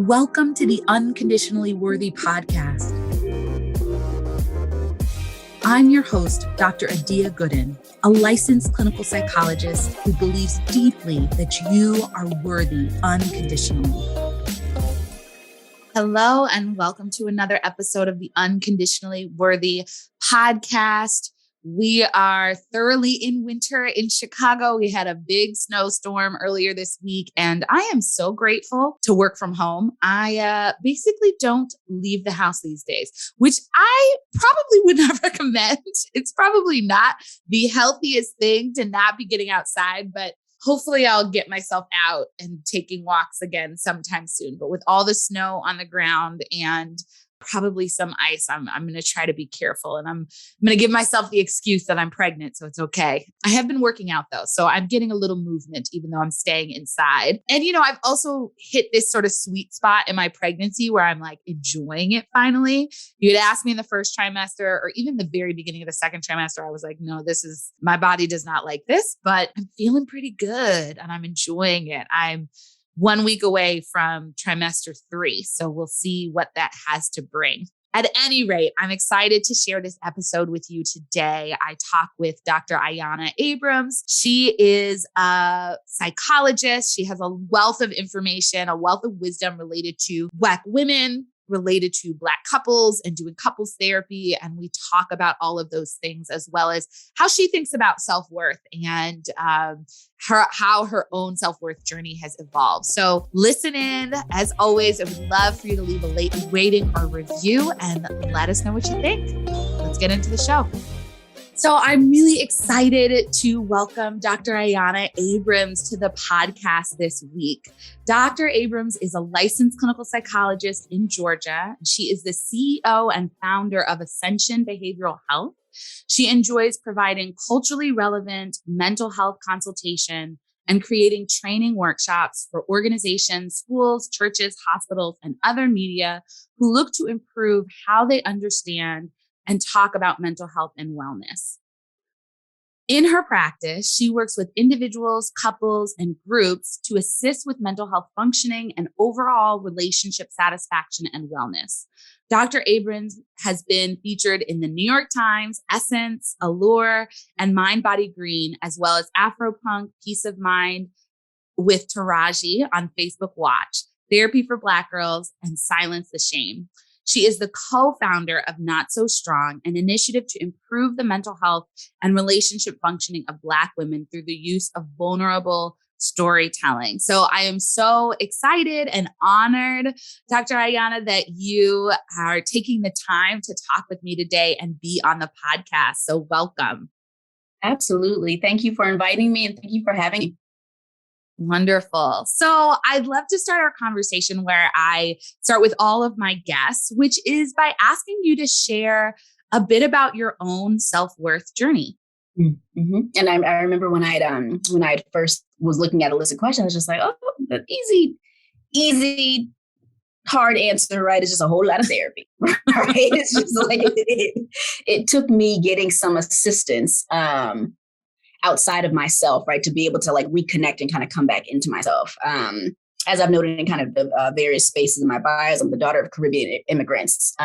Welcome to the Unconditionally Worthy podcast. I'm your host, Dr. Adia Gooden, a licensed clinical psychologist who believes deeply that you are worthy unconditionally. Hello, and welcome to another episode of the Unconditionally Worthy podcast. We are thoroughly in winter in Chicago. We had a big snowstorm earlier this week, and I am so grateful to work from home. I basically don't leave the house these days, which I probably would not recommend. It's probably not the healthiest thing to not be getting outside, but hopefully I'll get myself out and taking walks again sometime soon. But with all the snow on the ground and probably some ice, I'm going to try to be careful, and I'm going to give myself the excuse that I'm pregnant, so it's okay. I have been working out though, so I'm getting a little movement even though I'm staying inside. And I've also hit this sort of sweet spot in my pregnancy where I'm like enjoying it finally. You had asked me in the first trimester or even the very beginning of the second trimester, I was like, no, my body does not like this, but I'm feeling pretty good and I'm enjoying it. I'm 1 week away from trimester 3. So we'll see what that has to bring. At any rate, I'm excited to share this episode with you today. I talk with Dr. Ayanna Abrams. She is a psychologist. She has a wealth of information, a wealth of wisdom related to Black women, related to Black couples and doing couples therapy. And we talk about all of those things, as well as how she thinks about self-worth and how her own self-worth journey has evolved. So listen in. As always, I would love for you to leave a rating or review and let us know what you think. Let's get into the show. So I'm really excited to welcome Dr. Ayanna Abrams to the podcast this week. Dr. Abrams is a licensed clinical psychologist in Georgia. She is the CEO and founder of Ascension Behavioral Health. She enjoys providing culturally relevant mental health consultation and creating training workshops for organizations, schools, churches, hospitals, and other media who look to improve how they understand and talk about mental health and wellness. In her practice, she works with individuals, couples, and groups to assist with mental health functioning and overall relationship satisfaction and wellness. Dr. Abrams has been featured in the New York Times, Essence, Allure, and Mind Body Green, as well as Afropunk, Peace of Mind with Taraji on Facebook Watch, Therapy for Black Girls, and Silence the Shame. She is the co-founder of Not So Strong, an initiative to improve the mental health and relationship functioning of Black women through the use of vulnerable storytelling. So I am so excited and honored, Dr. Ayanna, that you are taking the time to talk with me today and be on the podcast. So welcome. Absolutely. Thank you for inviting me and thank you for having me. Wonderful. So I'd love to start our conversation where I start with all of my guests, which is by asking you to share a bit about your own self-worth journey. Mm-hmm. And I remember when I first was looking at a list of questions, I was just like, oh, the easy, hard answer, right? It's just a whole lot of therapy, right? It's just like, it took me getting some assistance, outside of myself, right? To be able to like reconnect and kind of come back into myself. As I've noted in kind of the various spaces in my bios, I'm the daughter of Caribbean immigrants.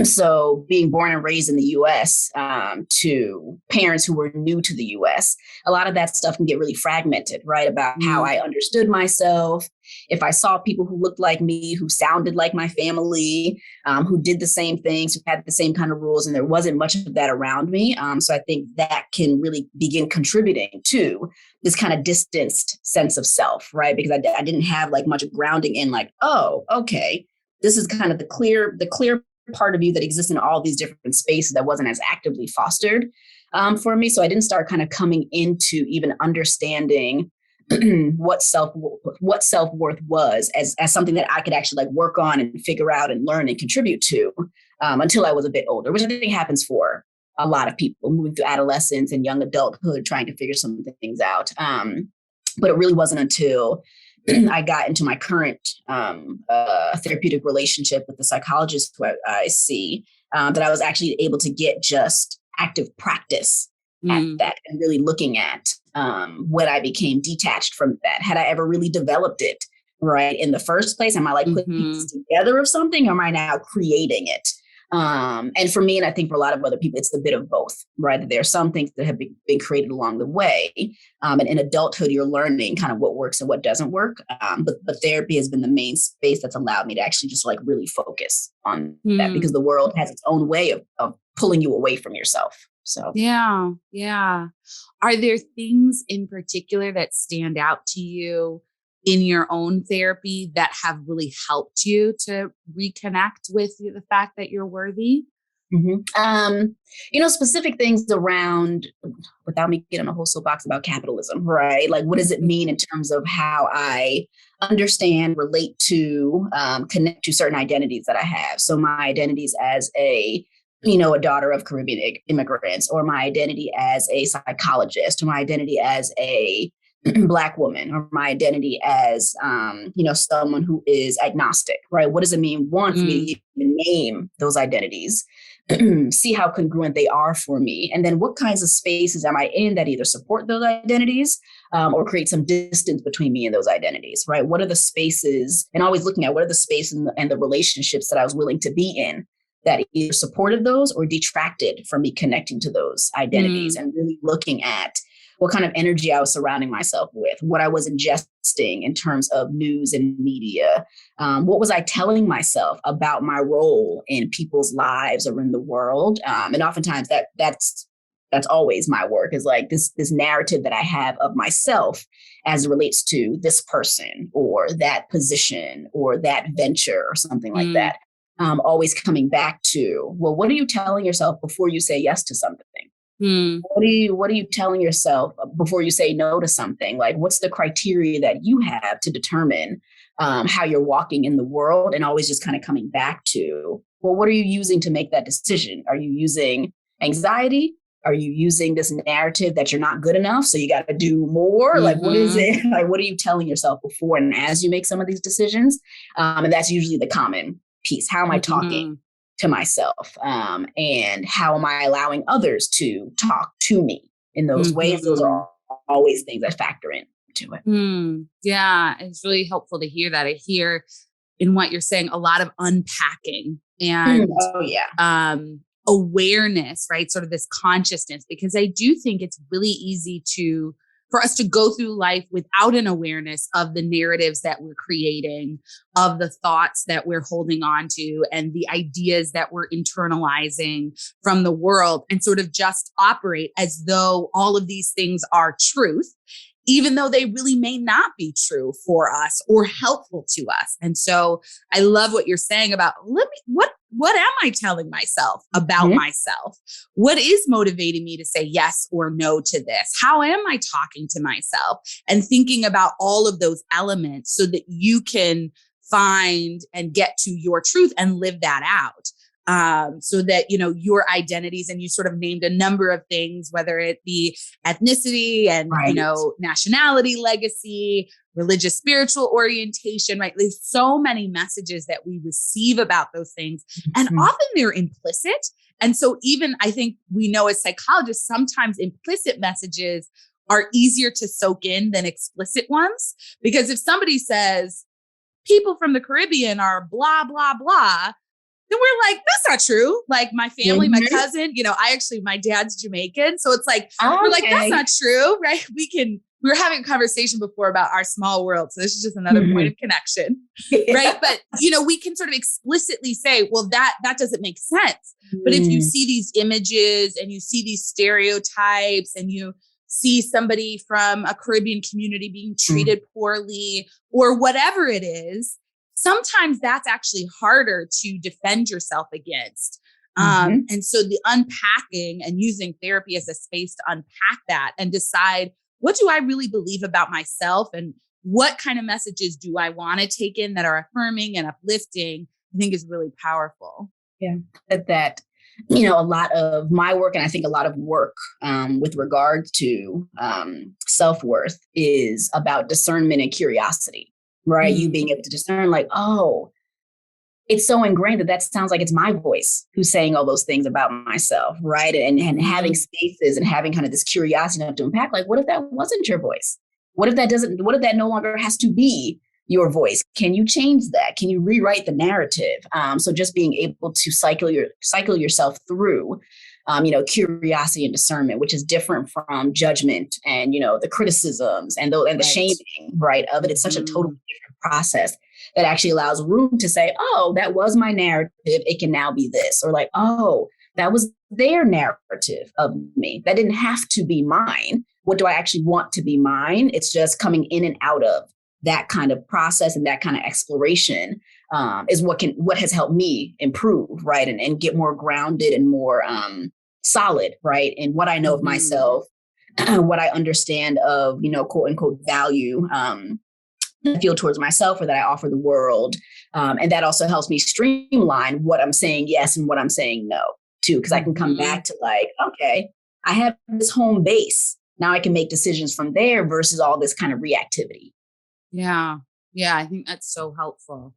So being born and raised in the US to parents who were new to the US, a lot of that stuff can get really fragmented, right? About how I understood myself. If I saw people who looked like me, who sounded like my family, who did the same things, who had the same kind of rules, and there wasn't much of that around me. So I think that can really begin contributing to this kind of distanced sense of self, right? Because I didn't have like much grounding in like, oh, okay, this is kind of the clear part of you that exists in all these different spaces that wasn't as actively fostered for me. So I didn't start kind of coming into even understanding what self-worth was as something that I could actually like work on and figure out and learn and contribute to until I was a bit older, which I think happens for a lot of people moving through adolescence and young adulthood, trying to figure some things out. But it really wasn't until I got into my current therapeutic relationship with the psychologist who I see that I was actually able to get just active practice at that and really looking at when I became detached from that. Had I ever really developed it right? In the first place, am I like putting pieces together of something, or am I now creating it? And for me, and I think for a lot of other people, it's a bit of both, right? That there are some things that have been created along the way. And in adulthood, you're learning kind of what works and what doesn't work. But therapy has been the main space that's allowed me to actually just like really focus on that, because the world has its own way of pulling you away from yourself. So yeah. Are there things in particular that stand out to you in your own therapy that have really helped you to reconnect with the fact that you're worthy? Specific things around, without me getting a whole soapbox about capitalism, right? Like, what does it mean in terms of how I understand, relate to, connect to certain identities that I have? So my identities as a daughter of Caribbean immigrants, or my identity as a psychologist, or my identity as a Black woman, or my identity as, someone who is agnostic, right? What does it mean, one, for me to even name those identities, see how congruent they are for me, and then what kinds of spaces am I in that either support those identities or create some distance between me and those identities, right? What are the spaces, and always looking at what are the spaces and the relationships that I was willing to be in that either supported those or detracted from me connecting to those identities, and really looking at what kind of energy I was surrounding myself with, what I was ingesting in terms of news and media. What was I telling myself about my role in people's lives or in the world? And oftentimes that's always my work, is like this narrative that I have of myself as it relates to this person or that position or that venture or something like that. Always coming back to, well, what are you telling yourself before you say yes to something? What are you telling yourself before you say no to something? Like, what's the criteria that you have to determine how you're walking in the world? And always just kind of coming back to, well, what are you using to make that decision? Are you using anxiety? Are you using this narrative that you're not good enough, so you got to do more? Like, what is it? Like, what are you telling yourself before and as you make some of these decisions? And that's usually the common piece. How am I talking to myself? And how am I allowing others to talk to me in those ways? Those are always things that factor into it. Yeah, it's really helpful to hear that. I hear in what you're saying a lot of unpacking and awareness, right? Sort of this consciousness, because I do think it's really easy for us to go through life without an awareness of the narratives that we're creating, of the thoughts that we're holding on to, and the ideas that we're internalizing from the world, and sort of just operate as though all of these things are truth, even though they really may not be true for us or helpful to us. And so I love what you're saying about, what am I telling myself about myself? What is motivating me to say yes or no to this? How am I talking to myself? And thinking about all of those elements so that you can find and get to your truth and live that out. So that, your identities, and you sort of named a number of things, whether it be ethnicity and, nationality, legacy, religious, spiritual orientation, right? There's so many messages that we receive about those things, and often they're implicit. And so even I think we know as psychologists, sometimes implicit messages are easier to soak in than explicit ones, because if somebody says people from the Caribbean are blah, blah, blah, then we're like, that's not true. Like my family, my cousin, my dad's Jamaican. So it's like, we're like, that's not true, right? We were having a conversation before about our small world. So this is just another point of connection, right? But, we can sort of explicitly say, well, that doesn't make sense. But if you see these images and you see these stereotypes and you see somebody from a Caribbean community being treated poorly or whatever it is, sometimes that's actually harder to defend yourself against. And so the unpacking and using therapy as a space to unpack that and decide, what do I really believe about myself? And what kind of messages do I want to take in that are affirming and uplifting, I think is really powerful. Yeah. That a lot of my work, and I think a lot of work with regard to self-worth, is about discernment and curiosity. Right. You being able to discern, like, oh, it's so ingrained that sounds like it's my voice who's saying all those things about myself. Right. And having spaces and having kind of this curiosity enough to unpack, like, what if that wasn't your voice? What if that no longer has to be your voice? Can you change that? Can you rewrite the narrative? So just being able to cycle yourself through, curiosity and discernment, which is different from judgment and, the criticisms and the shaming, right, of it. It's such a totally different process that actually allows room to say, oh, that was my narrative. It can now be this. Or like, oh, that was their narrative of me. That didn't have to be mine. What do I actually want to be mine? It's just coming in and out of that kind of process and that kind of exploration is what has helped me improve, right? And get more grounded and more solid, right? In what I know of myself, what I understand of, quote unquote value I feel towards myself or that I offer the world. And that also helps me streamline what I'm saying yes and what I'm saying no to, because I can come back to like, okay, I have this home base. Now I can make decisions from there versus all this kind of reactivity. Yeah. Yeah. I think that's so helpful.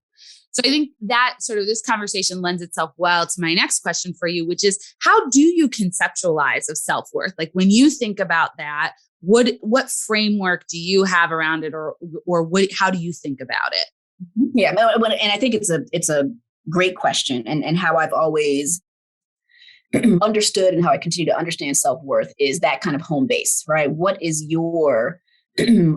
So I think that sort of this conversation lends itself well to my next question for you, which is how do you conceptualize of self-worth? Like when you think about that, what framework do you have around it or how do you think about it? Yeah. And I think it's a great question and how I've always understood and how I continue to understand self-worth is that kind of home base, right? What is your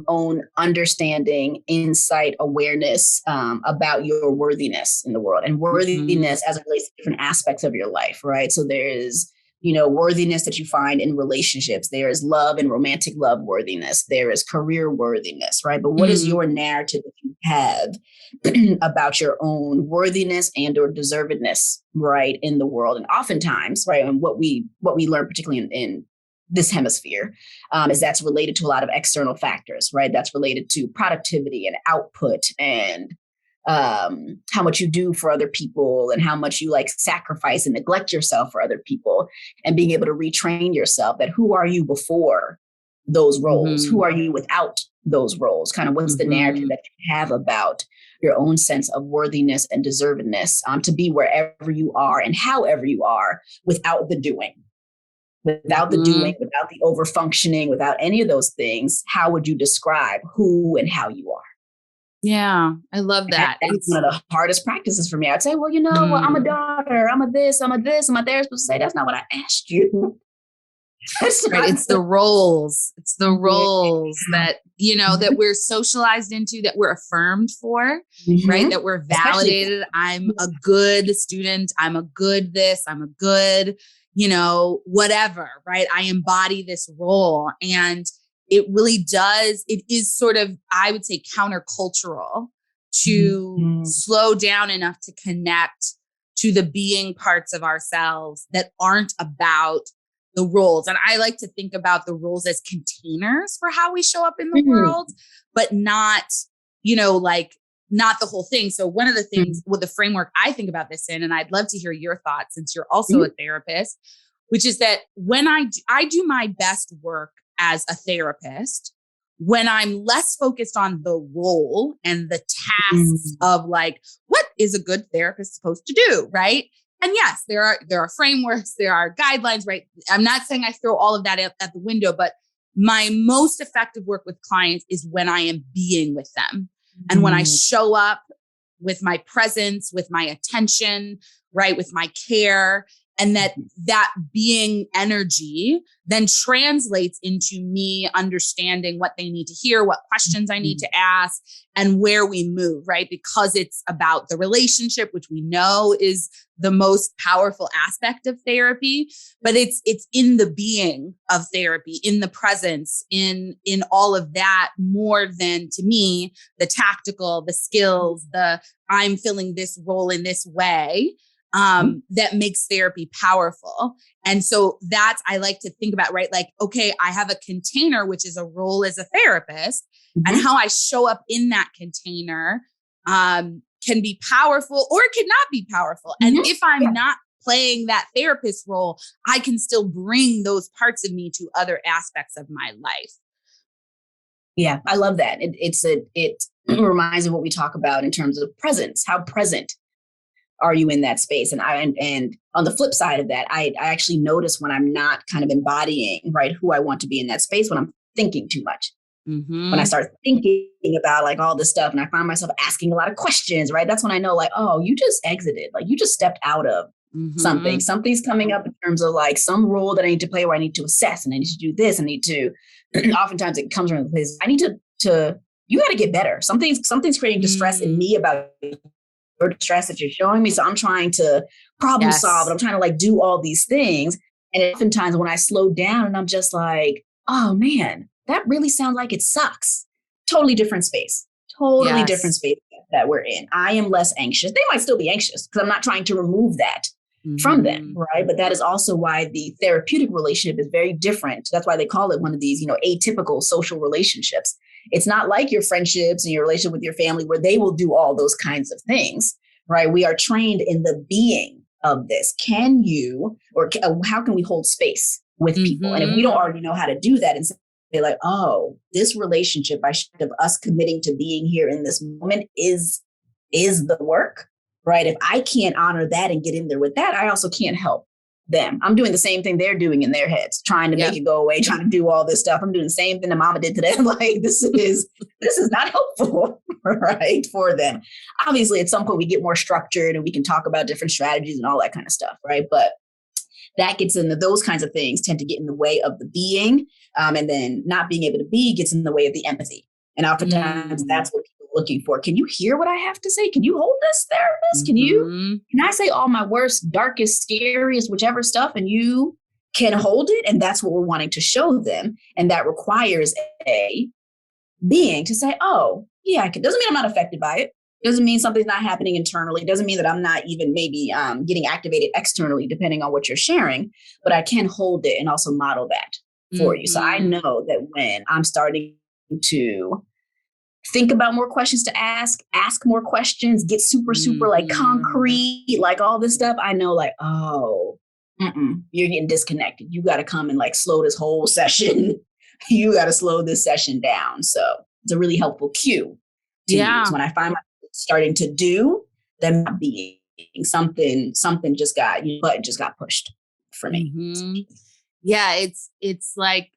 own understanding, insight, awareness about your worthiness in the world and worthiness as it relates to different aspects of your life, right? So there is, worthiness that you find in relationships. There is love and romantic love worthiness. There is career worthiness, right? But what is your narrative that you have about your own worthiness and or deservedness, right, in the world? And oftentimes, right, and what we learn, particularly in this hemisphere, is that's related to a lot of external factors, right? That's related to productivity and output and how much you do for other people and how much you like sacrifice and neglect yourself for other people, and being able to retrain yourself that who are you before those roles? Who are you without those roles? Kind of what's the narrative that you have about your own sense of worthiness and deservedness to be wherever you are and however you are without the doing. Without the doing, without the over functioning, without any of those things, how would you describe who and how you are? Yeah, I love that. That's one of the hardest practices for me. I'd say, well, I'm a daughter, I'm a this, I'm a this, and my therapist would say, that's not what I asked you. Right. It's the roles. It's the roles that, that we're socialized into, that we're affirmed for, right? That we're validated. I'm a good student. I'm a good this, I'm a good, whatever, right? I embody this role. And it really does. It is sort of, I would say, countercultural to slow down enough to connect to the being parts of ourselves that aren't about the roles. And I like to think about the roles as containers for how we show up in the world, but not, not the whole thing. So one of the things with the framework I think about this in, and I'd love to hear your thoughts since you're also a therapist, which is that when I do my best work as a therapist, when I'm less focused on the role and the tasks of like, what is a good therapist supposed to do? Right. And yes, there are frameworks, there are guidelines, right? I'm not saying I throw all of that at the window, but my most effective work with clients is when I am being with them. And when I show up with my presence, with my attention, right, with my care, and that being energy then translates into me understanding what they need to hear, what questions I need to ask, and where we move, right? Because it's about the relationship, which we know is the most powerful aspect of therapy, but it's in the being of therapy, in the presence, in all of that, more than, to me, the tactical, the skills, the I'm filling this role in this way. That makes therapy powerful. And so I like to think about, right? Like, okay, I have a container, which is a role as a therapist, and how I show up in that container can be powerful or it cannot be powerful. And if I'm not playing that therapist role, I can still bring those parts of me to other aspects of my life. Yeah, I love that. It reminds me of what we talk about in terms of presence. How present are you in that space? And on the flip side of that, I actually notice when I'm not kind of embodying, right, who I want to be in that space, when I'm thinking too much. When I Mm-hmm. start thinking about like all this stuff and I find myself asking a lot of questions, right? That's when I know like, oh, you just exited, like you just stepped out of something. Mm-hmm. Something's coming up in terms of like some role that I need to play where I need to assess and I need to do this. I need to, oftentimes it comes from the place, I need to, you got to get better. Something's creating distress in me about your distress that you're showing me. So I'm trying to problem solve and I'm trying to like do all these things. And oftentimes when I slow down and I'm just like, oh man, that really sounds like it sucks. Totally different space. Totally different space that we're in. I am less anxious. They might still be anxious because I'm not trying to remove that from them, right? But that is also why the therapeutic relationship is very different. That's why they call it one of these, atypical social relationships. It's not like your friendships and your relationship with your family where they will do all those kinds of things, right? We are trained in the being of this. Can you, or how can we hold space with people? And if we don't already know how to do that and say like, oh, this relationship, by of us committing to being here in this moment is the work, right? If I can't honor that and get in there with that, I also can't help them. I'm doing the same thing they're doing in their heads, trying to make it go away, trying to do all this stuff. I'm doing the same thing that mama did to them. Like this is not helpful, right? For them. Obviously, at some point we get more structured and we can talk about different strategies and all that kind of stuff, right? But that gets into those kinds of things tend to get in the way of the being. And then not being able to be gets in the way of the empathy. And oftentimes that's what people are looking for. Can you hear what I have to say? Can you hold this, therapist? Can I say all my worst, darkest, scariest, whichever stuff, and you can hold it? And that's what we're wanting to show them. And that requires a being to say, oh, yeah, doesn't mean I'm not affected by it. Doesn't mean something's not happening internally. Doesn't mean that I'm not even maybe getting activated externally, depending on what you're sharing, but I can hold it and also model that for you. So I know that when I'm starting to think about more questions to ask more questions, get super like concrete, like all this stuff, I know like, oh, you're getting disconnected. You got to come and like slow this whole session. You got to slow this session down. So it's a really helpful cue to use when I find myself starting to do, then not being something just got, button just got pushed for me. Yeah, it's like,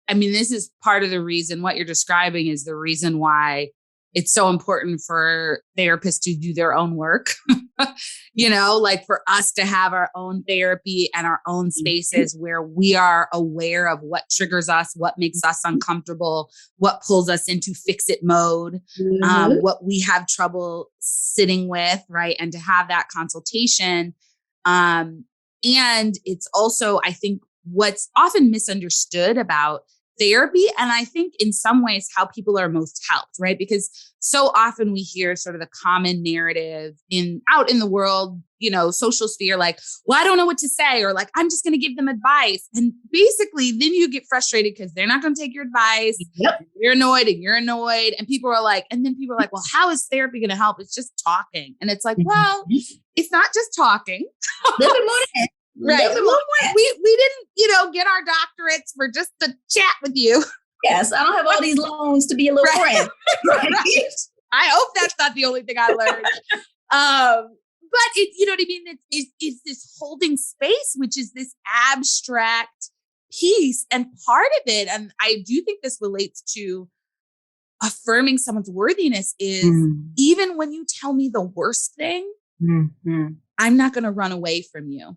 I mean, this is part of the reason what you're describing is the reason why it's so important for therapists to do their own work, like for us to have our own therapy and our own spaces where we are aware of what triggers us, what makes us uncomfortable, what pulls us into fix it mode, what we have trouble sitting with, right? And to have that consultation. And it's also, I think, what's often misunderstood about therapy. And I think in some ways how people are most helped, right? Because so often we hear sort of the common narrative out in the world, social sphere, like, well, I don't know what to say, or like, I'm just going to give them advice. And basically then you get frustrated because they're not going to take your advice. You're annoyed and you're annoyed. And people are like, well, how is therapy going to help? It's just talking. And it's like, well, it's not just talking. Right. We didn't, get our doctorates for just to chat with you. Yes. I don't have all these loans to be a little friend. Right. I hope that's not the only thing I learned. But it, you know what I mean? It's this holding space, which is this abstract piece and part of it. And I do think this relates to affirming someone's worthiness is even when you tell me the worst thing, I'm not going to run away from you.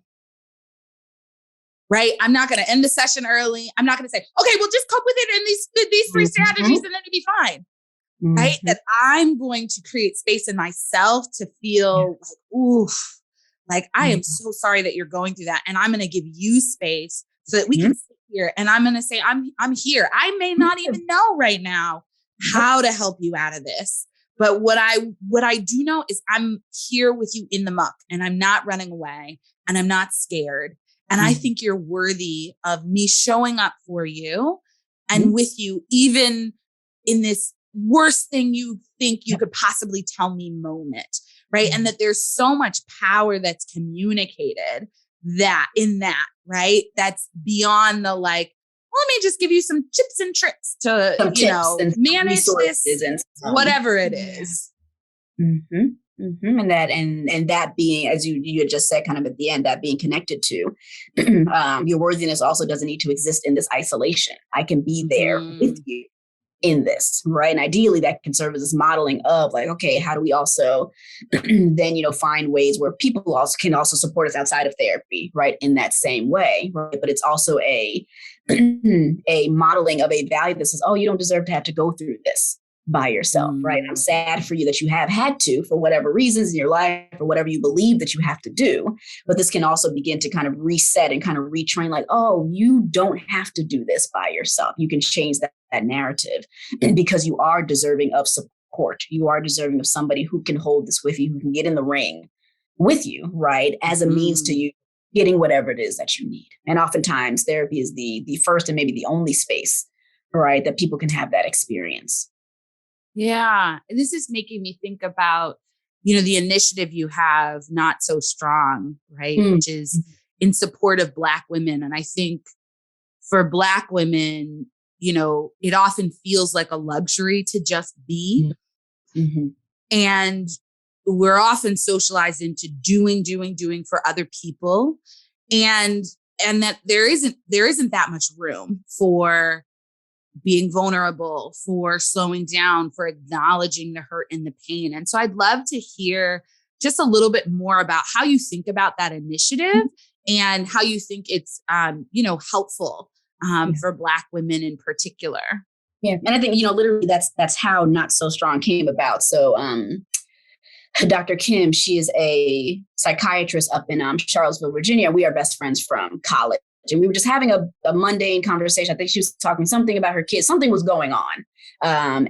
Right? I'm not going to end the session early. I'm not going to say, okay, well, just cope with it in these three strategies and then it'll be fine. Right? That I'm going to create space in myself to feel like, oof, like I am so sorry that you're going through that. And I'm going to give you space so that we can sit here. And I'm going to say, I'm here. I may not even know right now how to help you out of this. But what I do know is I'm here with you in the muck and I'm not running away and I'm not scared. And I think you're worthy of me showing up for you and with you, even in this worst thing you think you could possibly tell me moment, right? And that there's so much power that's communicated right? That's beyond the like, well, let me just give you some tips and tricks to, manage this, and whatever it is. And that being, as you had just said, kind of at the end, that being connected to your worthiness also doesn't need to exist in this isolation. I can be there with you in this, right? And ideally that can serve as this modeling of like, okay, how do we also then, find ways where people also can also support us outside of therapy, right? In that same way, right? But it's also a modeling of a value that says, oh, you don't deserve to have to go through this by yourself, right? I'm sad for you that you have had to, for whatever reasons in your life, or whatever you believe that you have to do. But this can also begin to kind of reset and kind of retrain like, oh, you don't have to do this by yourself. You can change that narrative because you are deserving of support. You are deserving of somebody who can hold this with you, who can get in the ring with you, right? As a means to you getting whatever it is that you need. And oftentimes therapy is the first and maybe the only space, right, that people can have that experience. Yeah. This is making me think about, the initiative you have, Not So Strong, right? Which is in support of Black women. And I think for Black women, it often feels like a luxury to just be. Mm-hmm. And we're often socialized into doing for other people. And that there isn't that much room for being vulnerable, for slowing down, for acknowledging the hurt and the pain. And so I'd love to hear just a little bit more about how you think about that initiative and how you think it's, helpful for Black women in particular. Yeah. And I think, literally that's how Not So Strong came about. So, Dr. Kim, she is a psychiatrist up in Charlottesville, Virginia. We are best friends from college. And we were just having a mundane conversation. I think she was talking something about her kids. Something was going on.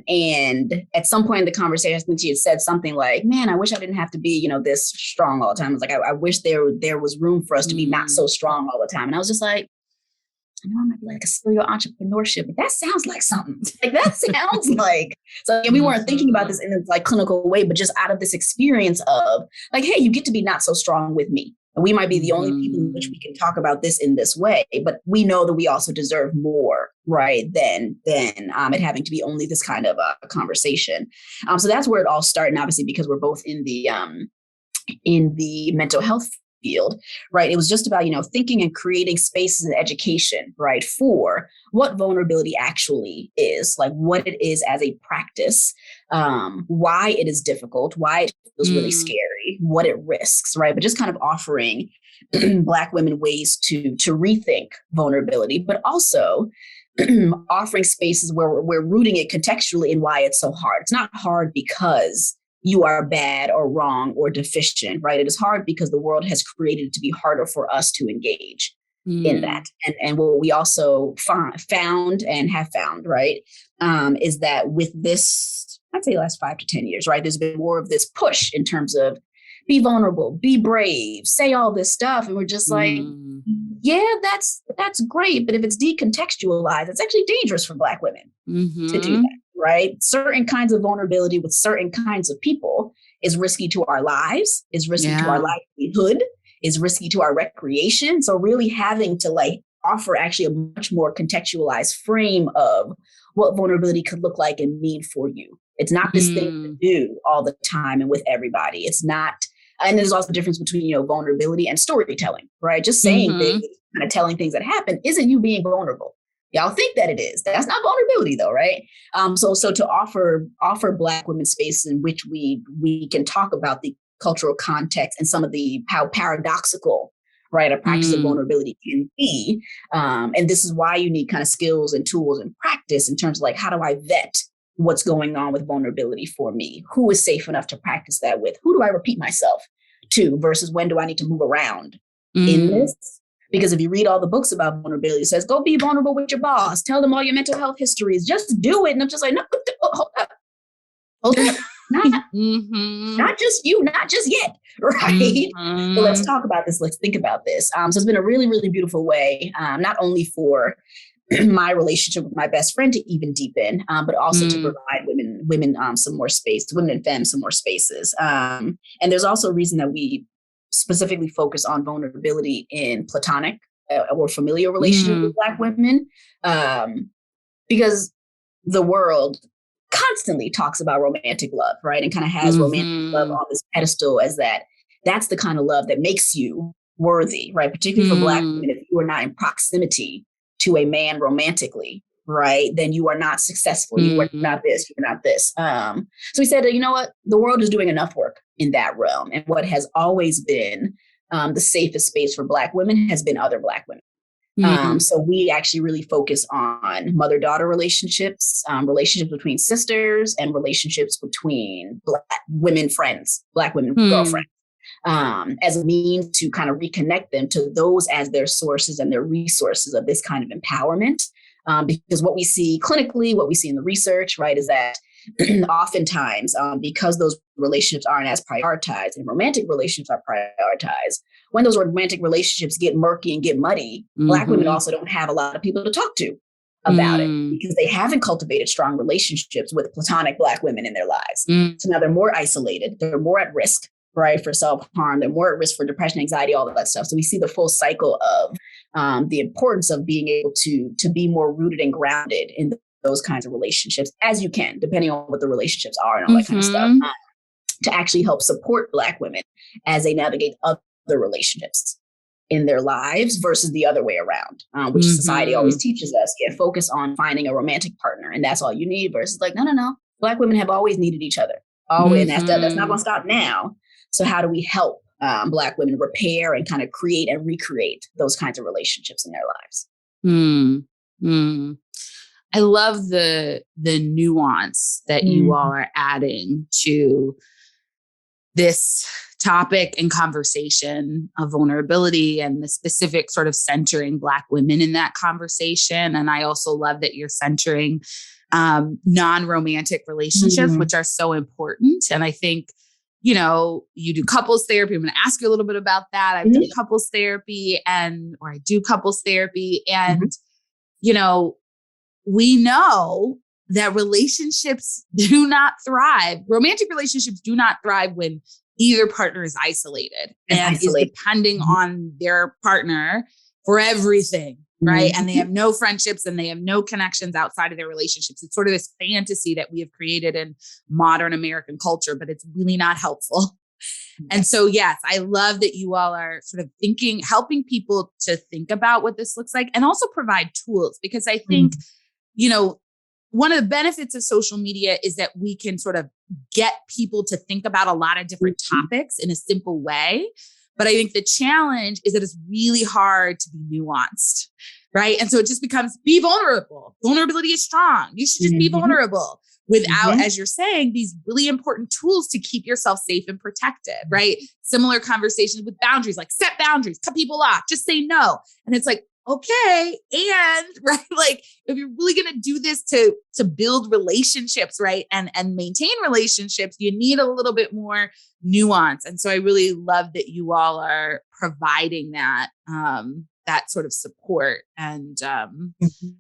And at some point in the conversation, I think she had said something like, man, I wish I didn't have to be, this strong all the time. I was like, I wish there was room for us to be not so strong all the time. And I was just like, I know I might be like a serial entrepreneurship, but that sounds like something. Like that sounds like, so we weren't thinking about this in a like clinical way, but just out of this experience of like, hey, you get to be not so strong with me. And we might be the only people in which we can talk about this in this way, but we know that we also deserve more, right? Than it having to be only this kind of a conversation. So that's where it all started. And obviously, because we're both in the mental health field, right? It was just about, thinking and creating spaces in education, right? For what vulnerability actually is, like what it is as a practice, why it is difficult, why it feels really scary, what it risks, right? But just kind of offering Black women ways to rethink vulnerability, but also offering spaces where we're rooting it contextually in why it's so hard. It's not hard because you are bad or wrong or deficient, right? It is hard because the world has created it to be harder for us to engage in that. And what we also found and have found, right, is that with this, I'd say the last 5 to 10 years, right, there's been more of this push in terms of be vulnerable, be brave, say all this stuff. And we're just like, yeah, that's great. But if it's decontextualized, it's actually dangerous for Black women to do that. Right? Certain kinds of vulnerability with certain kinds of people is risky to our lives, is risky to our livelihood, is risky to our recreation. So really having to like offer actually a much more contextualized frame of what vulnerability could look like and mean for you. It's not this thing to do all the time and with everybody. It's not, and there's also a difference between, vulnerability and storytelling, right? Just saying things, kind of telling things that happen isn't you being vulnerable. Y'all think that it is. That's not vulnerability though, right? So to offer Black women space in which we can talk about the cultural context and some of the how paradoxical, right, a practice of vulnerability can be. And this is why you need kind of skills and tools and practice in terms of like, how do I vet what's going on with vulnerability for me? Who is safe enough to practice that with? Who do I repeat myself to versus when do I need to move around in this? Because if you read all the books about vulnerability, it says, go be vulnerable with your boss. Tell them all your mental health histories. Just do it. And I'm just like, no, hold up. Not just you, not just yet, right? So let's talk about this. Let's think about this. So it's been a really, really beautiful way, not only for my relationship with my best friend to even deepen, but also to provide women some more space, women and femmes some more spaces. And there's also a reason that we specifically focus on vulnerability in platonic or familial relationships with Black women, because the world constantly talks about romantic love, right? And kind of has romantic love on this pedestal as that's the kind of love that makes you worthy, right? Particularly for Black women, if you are not in proximity to a man romantically, right, then you are not successful. You are not this, you're not this. So we said, you know what, the world is doing enough work in that realm. And what has always been the safest space for Black women has been other Black women. So we actually really focus on mother-daughter relationships, relationships between sisters, and relationships between Black women friends, Black women girlfriends, as a means to kind of reconnect them to those as their sources and their resources of this kind of empowerment. Because what we see clinically, what we see in the research, right, is that oftentimes, because those relationships aren't as prioritized and romantic relationships are prioritized, when those romantic relationships get murky and get muddy, Black women also don't have a lot of people to talk to about it because they haven't cultivated strong relationships with platonic Black women in their lives. So now they're more isolated, they're more at risk, right, for self-harm, they're more at risk for depression, anxiety, all of that stuff. So we see the full cycle of the importance of being able to be more rooted and grounded in those kinds of relationships as you can, depending on what the relationships are and all that kind of stuff, to actually help support Black women as they navigate other relationships in their lives versus the other way around, which society always teaches us. Focus on finding a romantic partner and that's all you need, versus like, no. Black women have always needed each other. Always, and that's not going to stop now. So how do we help Black women repair and kind of create and recreate those kinds of relationships in their lives? I love the nuance that you all are adding to this topic and conversation of vulnerability and the specific sort of centering Black women in that conversation. And I also love that you're centering non-romantic relationships, which are so important. And I think, you know, you do couples therapy. I'm going to ask you a little bit about that. I've done couples therapy I do couples therapy. And, you know, we know that relationships do not thrive. Romantic relationships do not thrive when either partner is isolated and is depending on their partner for everything, right? And they have no friendships and they have no connections outside of their relationships. It's sort of this fantasy that we have created in modern American culture, but it's really not helpful. And so, yes, I love that you all are sort of helping people to think about what this looks like and also provide tools, because I think, you know, one of the benefits of social media is that we can sort of get people to think about a lot of different topics in a simple way. But I think the challenge is that it's really hard to be nuanced, right? And so it just becomes, be vulnerable. Vulnerability is strong. You should just be vulnerable without, as you're saying, these really important tools to keep yourself safe and protected, right? Similar conversations with boundaries, like set boundaries, cut people off, just say no. And it's like, okay. And right, like if you're really going to do this to build relationships, right, and maintain relationships, you need a little bit more nuance. And so I really love that you all are providing that that sort of support and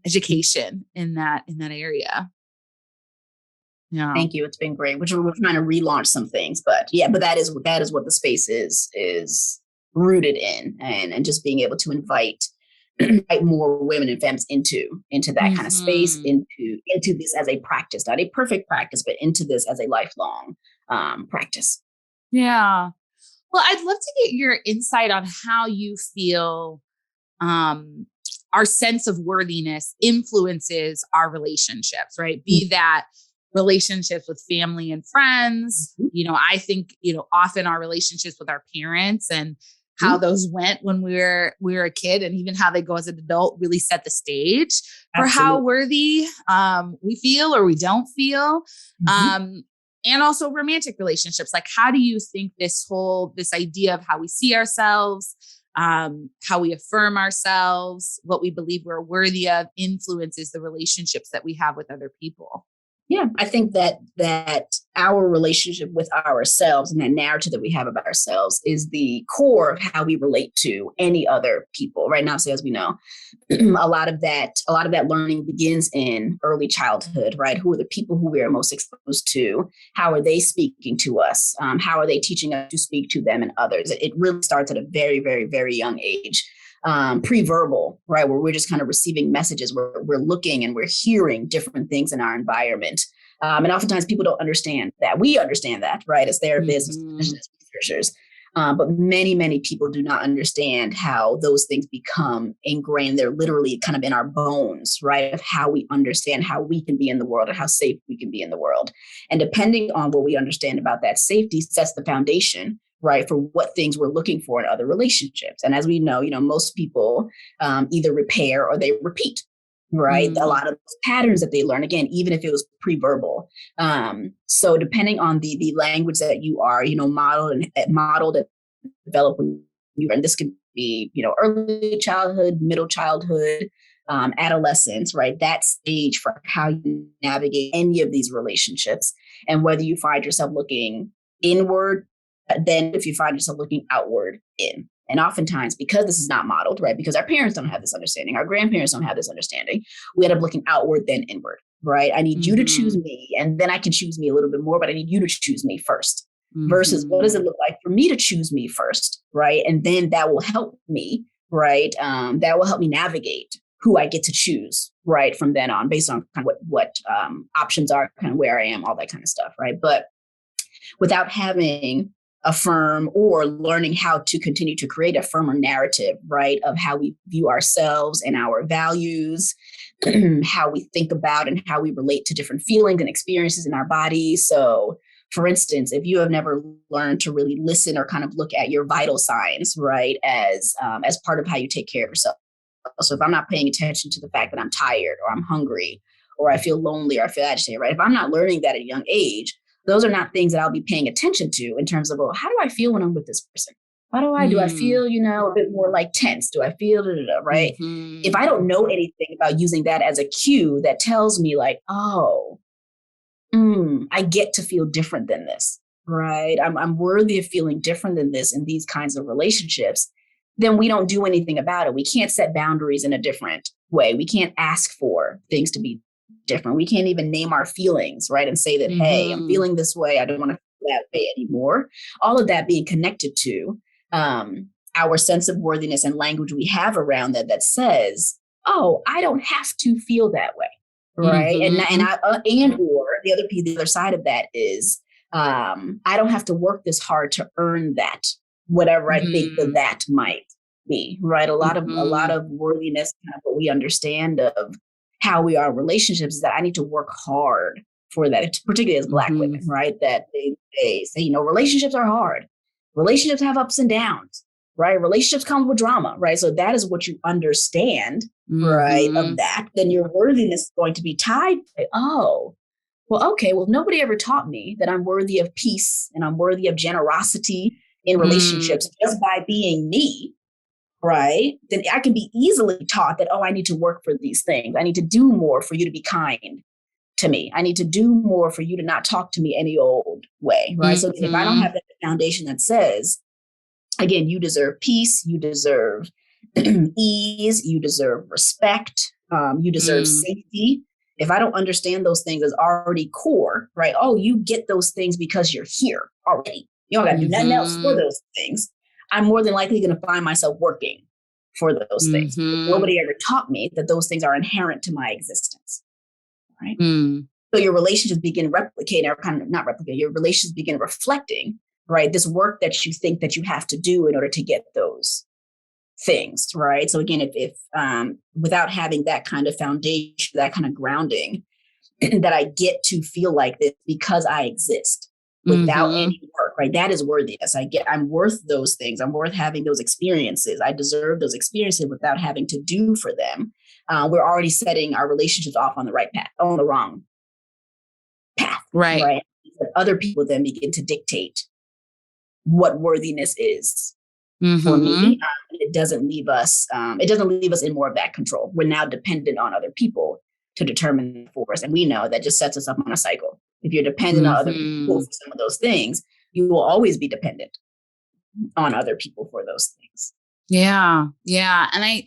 education in that area. Yeah. Thank you. It's been great. We're trying to relaunch some things, but that is what the space is rooted in, and just being able to invite more women and femmes into that kind of space, into this as a practice, not a perfect practice, but into this as a lifelong practice. Yeah. Well, I'd love to get your insight on how you feel our sense of worthiness influences our relationships, right? Be that relationships with family and friends. You know, I think, you know, often our relationships with our parents and how those went when we were a kid, and even how they go as an adult, really set the stage for how worthy we feel or we don't feel. And also romantic relationships. Like, how do you think this idea of how we see ourselves, how we affirm ourselves, what we believe we're worthy of, influences the relationships that we have with other people? Yeah, I think that our relationship with ourselves and that narrative that we have about ourselves is the core of how we relate to any other people. Right now, so as we know, a lot of that learning begins in early childhood, right? Who are the people who we are most exposed to? How are they speaking to us? How are they teaching us to speak to them and others? It really starts at a very, very, very young age. Pre-verbal, right? Where we're just kind of receiving messages, where we're looking and we're hearing different things in our environment. And oftentimes people don't understand that. We understand that, right? As therapists, as researchers. But many, many people do not understand how those things become ingrained. They're literally kind of in our bones, right? Of how we understand how we can be in the world and how safe we can be in the world. And depending on what we understand about that safety sets the foundation, right, for what things we're looking for in other relationships. And as we know, most people either repair or they repeat. Right. A lot of those patterns that they learn, again, even if it was pre-verbal. So depending on the language that you are, modeled and developed when you were, and this could be, early childhood, middle childhood, adolescence, right? That stage for how you navigate any of these relationships, and whether you find yourself looking inward, then if you find yourself looking outward in. And oftentimes, because this is not modeled, right? Because our parents don't have this understanding, our grandparents don't have this understanding, we end up looking outward, then inward, right? I need you to choose me, and then I can choose me a little bit more, but I need you to choose me first. Versus what does it look like for me to choose me first, right? And then that will help me, right? That will help me navigate who I get to choose, right? From then on, based on kind of what options are, kind of where I am, all that kind of stuff, right? But without having affirm or learning how to continue to create a firmer narrative, right, of how we view ourselves and our values, how we think about and how we relate to different feelings and experiences in our bodies. So, for instance, if you have never learned to really listen or kind of look at your vital signs, right, as part of how you take care of yourself. So if I'm not paying attention to the fact that I'm tired or I'm hungry or I feel lonely or I feel agitated, right, if I'm not learning that at a young age, those are not things that I'll be paying attention to in terms of, how do I feel when I'm with this person? How do I do? I feel, a bit more like tense. Do I feel, right? If I don't know anything about using that as a cue that tells me like, I get to feel different than this, right? I'm worthy of feeling different than this in these kinds of relationships, then we don't do anything about it. We can't set boundaries in a different way. We can't ask for things to be different. We can't even name our feelings, right? And say that, hey, I'm feeling this way. I don't want to feel that way anymore. All of that being connected to our sense of worthiness and language we have around that says, I don't have to feel that way, right? And or the other side of that is I don't have to work this hard to earn that, whatever I think that might be, right? A lot of worthiness, kind of what we understand of how we are in relationships, is that I need to work hard for that, particularly as Black women, right? That they say, relationships are hard. Relationships have ups and downs, right? Relationships come with drama, right? So that is what you understand, right, of that. Then your worthiness is going to be tied to, nobody ever taught me that I'm worthy of peace and I'm worthy of generosity in relationships just by being me, right? Then I can be easily taught that, I need to work for these things. I need to do more for you to be kind to me. I need to do more for you to not talk to me any old way, right? So if I don't have that foundation that says, again, you deserve peace, you deserve ease, you deserve respect, you deserve safety. If I don't understand those things as already core, right? You get those things because you're here already. You don't got to do nothing else for those things. I'm more than likely going to find myself working for those things. Nobody ever taught me that those things are inherent to my existence, right? So your relationships begin replicating, or kind of not replicating, your relationships begin reflecting, right, this work that you think that you have to do in order to get those things, right? So again, if without having that kind of foundation, that kind of grounding, that I get to feel like this because I exist without any work, right? That is worthiness. I'm worth those things. I'm worth having those experiences. I deserve those experiences without having to do for them. We're already setting our relationships off on the right path, on the wrong path, right? Other people then begin to dictate what worthiness is for me. It doesn't leave us. It doesn't leave us in more of that control. We're now dependent on other people to determine for us, and we know that just sets us up on a cycle. If you're dependent on other people for some of those things, you will always be dependent on other people for those things. Yeah. And I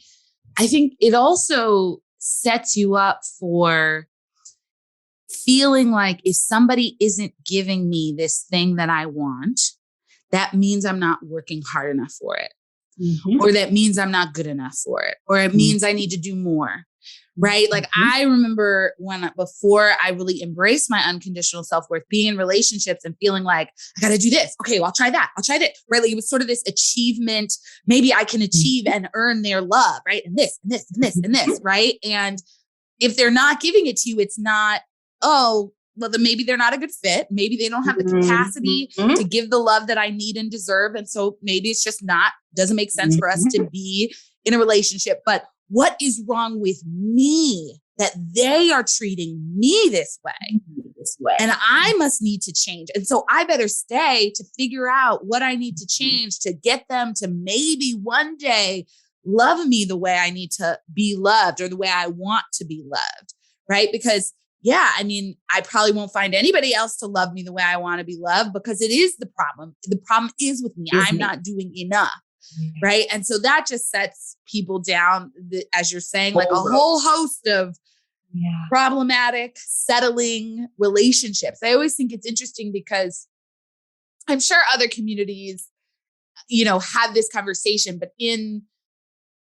think it also sets you up for feeling like if somebody isn't giving me this thing that I want, that means I'm not working hard enough for it. Or that means I'm not good enough for it. Or it means I need to do more. right? Like I remember before I really embraced my unconditional self-worth, being in relationships and feeling like, I got to do this. Okay, well, I'll try that. I'll try that. Right. Like it was sort of this achievement. Maybe I can achieve and earn their love. Right. And this, and this, and this, and this. Right. And if they're not giving it to you, it's not, oh, well, then maybe they're not a good fit. Maybe they don't have the capacity to give the love that I need and deserve. And so maybe it's just doesn't make sense for us to be in a relationship. But what is wrong with me that they are treating me this way? And I must need to change. And so I better stay to figure out what I need to change to get them to maybe one day love me the way I need to be loved or the way I want to be loved. Right. Because I mean, I probably won't find anybody else to love me the way I want to be loved because it is the problem. The problem is with me. I'm not doing enough. Right. And so that just sets people down, as you're saying, like a whole host of problematic, settling relationships. I always think it's interesting because I'm sure other communities, have this conversation, but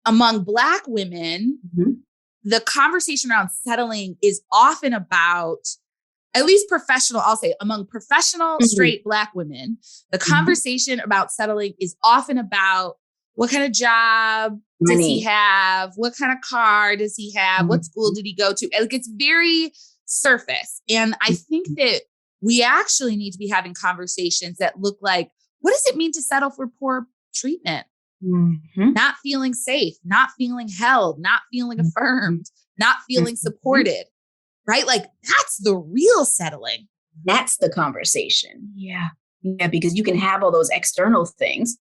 among Black women, the conversation around settling is often about, at least professional, I'll say among professional straight Black women, the conversation about settling is often about what kind of job does he have? What kind of car does he have? What school did he go to? Like it's very surface. And I think that we actually need to be having conversations that look like, what does it mean to settle for poor treatment? Not feeling safe, not feeling held, not feeling affirmed, not feeling supported, right? Like that's the real settling. That's the conversation. Yeah. Because you can have all those external things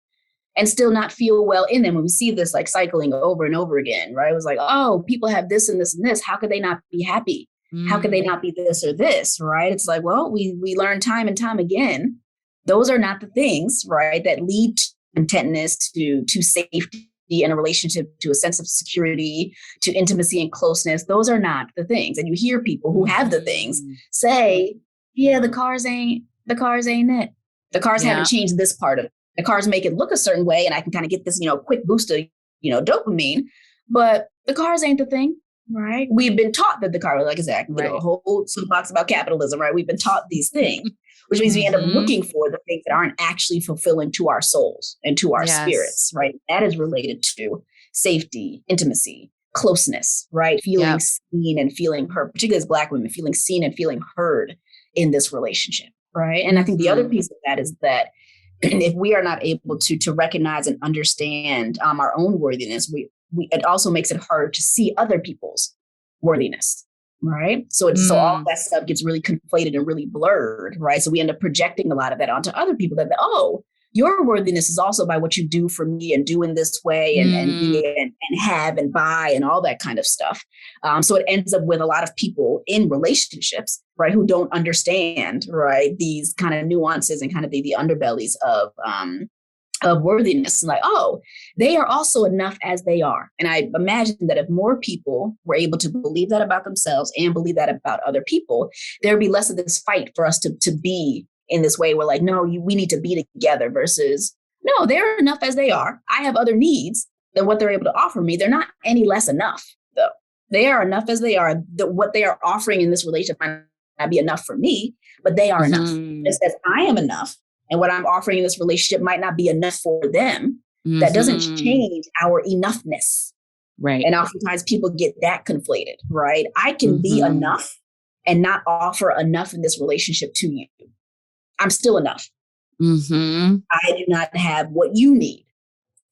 and still not feel well in them. When we see this like cycling over and over again, right? It was like, oh, people have this and this and this. How could they not be happy? How could they not be this or this, right? It's like, well, we learn time and time again. Those are not the things, right, that lead to contentness, to safety in a relationship, to a sense of security, to intimacy and closeness. Those are not the things. And you hear people who have the things say, yeah, the cars ain't it. The cars haven't changed this part of it. The cars make it look a certain way and I can kind of get this, quick boost of, dopamine, but the cars ain't the thing, right? We've been taught that the car, like exactly, a whole soapbox about capitalism, right? We've been taught these things. Which means we end up looking for the things that aren't actually fulfilling to our souls and to our spirits, right? That is related to safety, intimacy, closeness, right? Feeling seen and feeling heard, particularly as Black women, feeling seen and feeling heard in this relationship, right? And I think the other piece of that is that if we are not able to recognize and understand our own worthiness, it also makes it hard to see other people's worthiness. Right. So all that stuff gets really conflated and really blurred. Right. So we end up projecting a lot of that onto other people that, your worthiness is also by what you do for me and do in this way and have and buy and all that kind of stuff. So it ends up with a lot of people in relationships, right, who don't understand, right, these kind of nuances and kind of the underbellies of worthiness. And like, they are also enough as they are. And I imagine that if more people were able to believe that about themselves and believe that about other people, there would be less of this fight for us to be in this way where like, no, we need to be together versus, no, they're enough as they are. I have other needs than what they're able to offer me. They're not any less enough, though. They are enough as they are. What they are offering in this relationship might not be enough for me, but they are enough. Just as I am enough. And what I'm offering in this relationship might not be enough for them. That doesn't change our enoughness. Right. And oftentimes people get that conflated, right? I can be enough and not offer enough in this relationship to you. I'm still enough. I do not have what you need.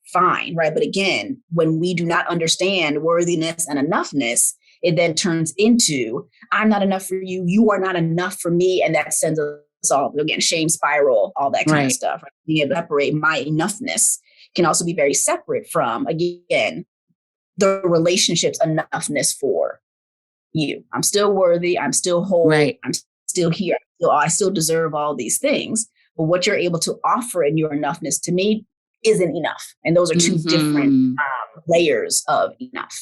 Fine, right? But again, when we do not understand worthiness and enoughness, it then turns into, I'm not enough for you. You are not enough for me. And that sends us all, again, shame spiral, all that kind of stuff. Right? Being able to separate my enoughness can also be very separate from, again, the relationship's enoughness for you. I'm still worthy. I'm still whole. Right. I'm still here. I still deserve all these things. But what you're able to offer in your enoughness to me isn't enough. And those are two different layers of enough.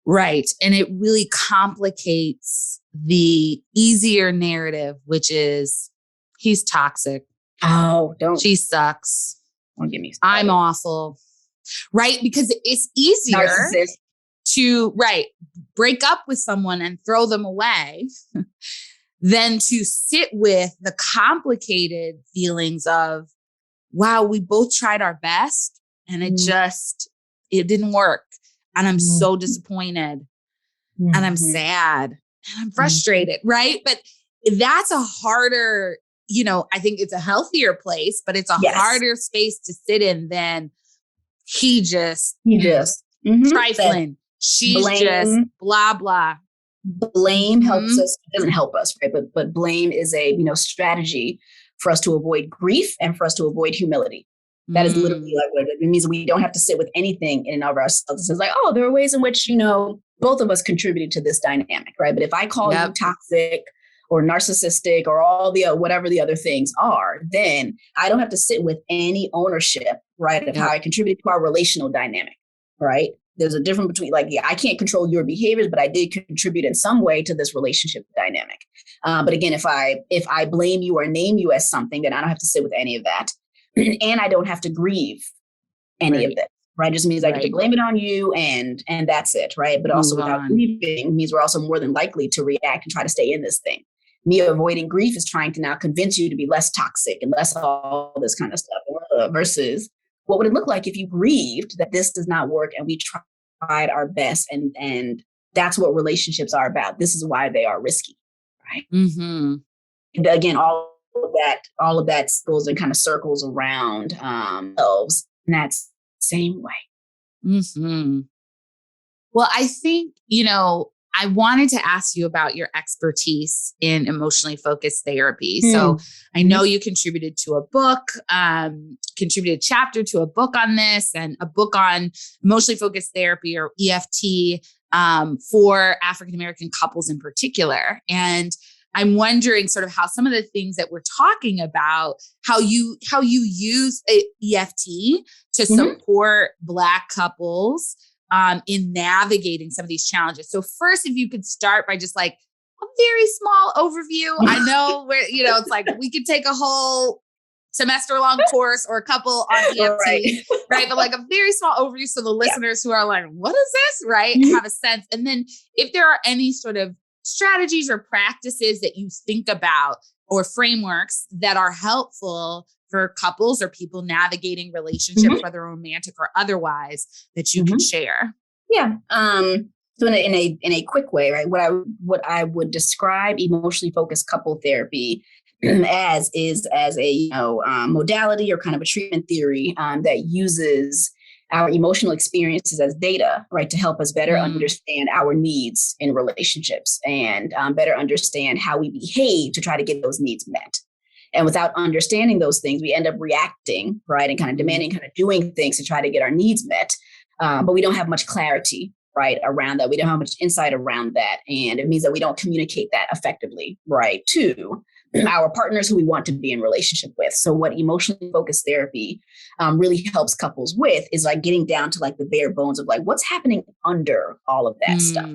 Right. And it really complicates the easier narrative, which is he's toxic. Oh, don't. She sucks. Don't get me started. I'm awful. Right. Because it's easier. Narcissist. to, break up with someone and throw them away than to sit with the complicated feelings of, wow, we both tried our best and it didn't work. And I'm so disappointed and I'm sad and I'm frustrated, right? But that's a harder, I think it's a healthier place, but it's a harder space to sit in than he just trifling. She's just blah, blah. Blame helps us, doesn't help us, right? But blame is a, strategy for us to avoid grief and for us to avoid humility. That is literally like what it means. We don't have to sit with anything in and of ourselves. It's like, oh, there are ways in which, both of us contributed to this dynamic, right? But if I call you toxic or narcissistic or all the whatever the other things are, then I don't have to sit with any ownership, right, of how I contributed to our relational dynamic, right? There's a difference between I can't control your behaviors, but I did contribute in some way to this relationship dynamic. But again, if I blame you or name you as something, then I don't have to sit with any of that. And I don't have to grieve any of this, right? It just means I get to blame it on you and that's it, right? But also without grieving means we're also more than likely to react and try to stay in this thing. Me avoiding grief is trying to now convince you to be less toxic and less all this kind of stuff versus what would it look like if you grieved that this does not work and we tried our best and that's what relationships are about. This is why they are risky, right? And again, all of that goes and kind of circles around ourselves in that same way. Well, I think, I wanted to ask you about your expertise in emotionally focused therapy. So I know you contributed to a book, contributed a chapter to a book on this and a book on emotionally focused therapy or EFT for African-American couples in particular. And I'm wondering sort of how some of the things that we're talking about, how you use EFT to support Black couples in navigating some of these challenges. So first, if you could start by just like a very small overview. I know where, it's like we could take a whole semester long course or a couple on EFT, right? But like a very small overview so the listeners who are like, what is this, right? Have a sense. And then if there are any sort of strategies or practices that you think about or frameworks that are helpful for couples or people navigating relationships, whether romantic or otherwise, that you can share. Yeah. So in a quick way, right? What I would describe emotionally focused couple therapy as a modality or kind of a treatment theory that uses our emotional experiences as data, right, to help us better understand our needs in relationships and better understand how we behave to try to get those needs met. And without understanding those things, we end up reacting, right, and kind of demanding, kind of doing things to try to get our needs met. But we don't have much clarity, right, around that. We don't have much insight around that. And it means that we don't communicate that effectively, right, to our partners who we want to be in relationship with. So what emotionally focused therapy really helps couples with is like getting down to like the bare bones of like what's happening under all of that stuff.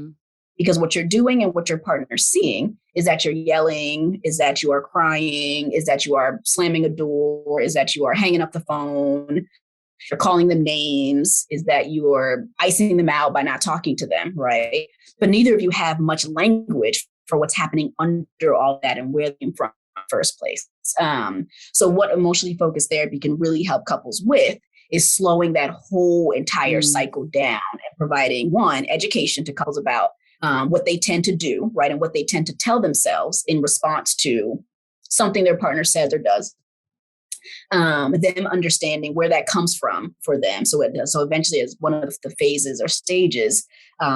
Because what you're doing and what your partner's seeing is that you're yelling, is that you are crying, is that you are slamming a door, is that you are hanging up the phone, you're calling them names, is that you're icing them out by not talking to them, right? But neither of you have much language for what's happening under all that and where they came from in the first place. So what emotionally focused therapy can really help couples with is slowing that whole entire cycle down and providing, one, education to couples about what they tend to do, right? And what they tend to tell themselves in response to something their partner says or does. Them understanding where that comes from for them. So eventually as one of the phases or stages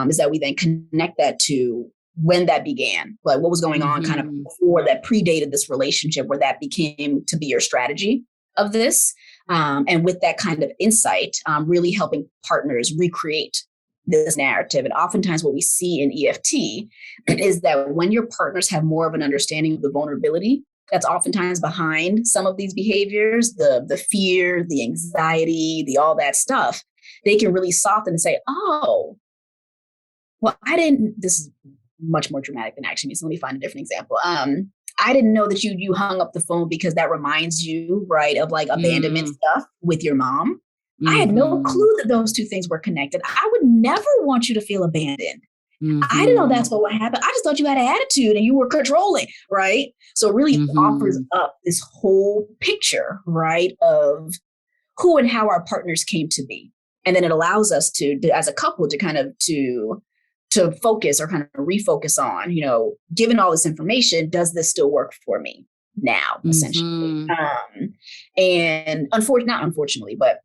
is that we then connect that to when that began, like what was going on kind of before that predated this relationship where that became to be your strategy of this. And with that kind of insight, really helping partners recreate this narrative. And oftentimes what we see in EFT is that when your partners have more of an understanding of the vulnerability that's oftentimes behind some of these behaviors, the fear, the anxiety, the all that stuff, they can really soften and say, oh, well, this is much more dramatic than actually. So let me find a different example. I didn't know that you hung up the phone because that reminds you, right, of like abandonment stuff with your mom. I had no clue that those two things were connected. I would never want you to feel abandoned. I didn't know that's what happened. I just thought you had an attitude and you were controlling, right? So it really offers up this whole picture, right, of who and how our partners came to be. And then it allows us to as a couple, to kind of to focus or kind of refocus on, given all this information, does this still work for me now, essentially? And not unfortunately, but